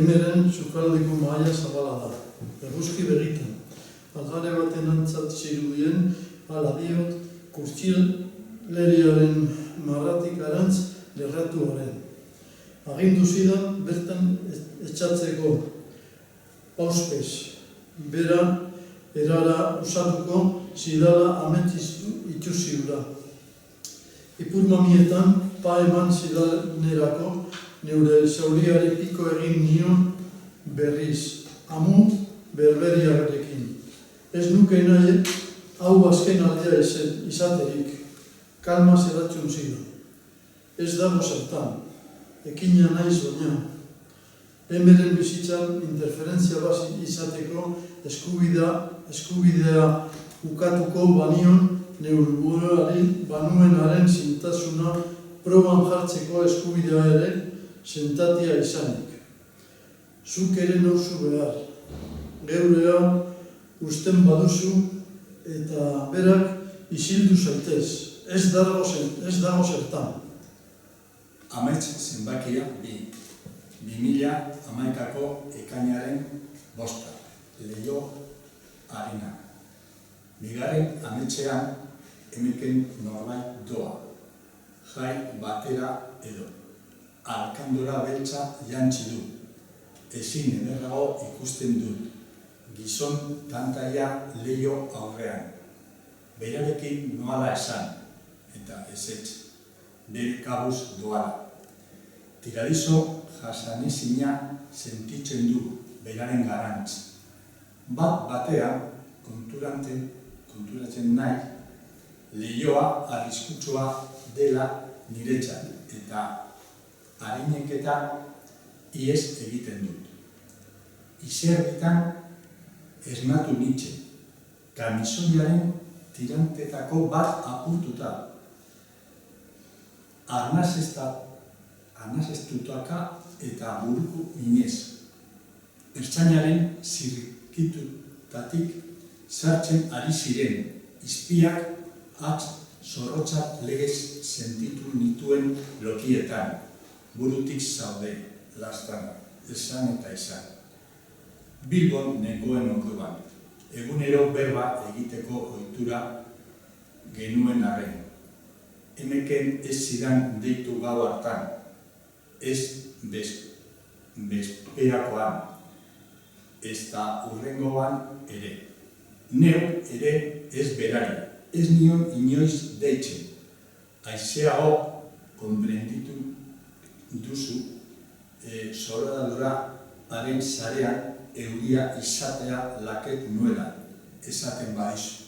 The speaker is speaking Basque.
Emeren sukaldeko mahaia zabala da, eguzki begitan. Algare baten antzat zirudien, ala diot, kurtxileriaren marratik arantz lerratu haren. Agindu zidan bertan etxatzeko pauspez, bera erara usatuko zidala ametiz ituziura. Ipur mamietan pa eman zidanerako neure zauriari piko egin nion berriz, amu berberiarekin. Ez nuke nahi hau azken aldea izaterik, kalma zeratzen zidan. Ez dago zertan, ekina naiz baina. Emeren bizitzan interferentzia bat izateko eskubidea ukatuko banion neure buruari banuenaren zintasuna proban jartzeko eskubidea ere sentatia izanik. Zuk ere nauzu behar, geurea usten baduzu eta berak isildu zaitez, ez dago zertan. Amets zenbakia 2011ko ekainaren 5, Leio Arina. Bigarren ametsean emeken norbait doa, jai batera edo. Alkandora beltza jantzi du, ezin ederrago ikusten dut, gizon tantaia Leio aurrean. Berarekin noala esan, eta ezetz, bere kabuz doala. Tiradizo jasanezina sentitzen du beraren garantz. Bat batean konturatzen nahi, Leioa arriskutsua dela niretzat, eta harineketan ihes egiten dut. Izerritan esnatu nintzen, kamisoiaren tirantetako bat apurtuta. Arnazestutaka eta buruko minez. Ertzainaren zirkitutatik sartzen ari ziren, izpiak atz zorrotzak legez sentitu nituen lokietan. Burutik zaude, lastana, esan eta esan. Bilbon nengoen orduan, egunero berba egiteko ohitura genuen arren. Emeken ez zidan deitu gau hartan, ez bezperakoan, ez da urrengoan ere. Neu ere ez berari, ez nion inoiz deitzen. Aizeago konprenditu duzu soldadura haren sarean euria izatea laket nuela, esaten baizu.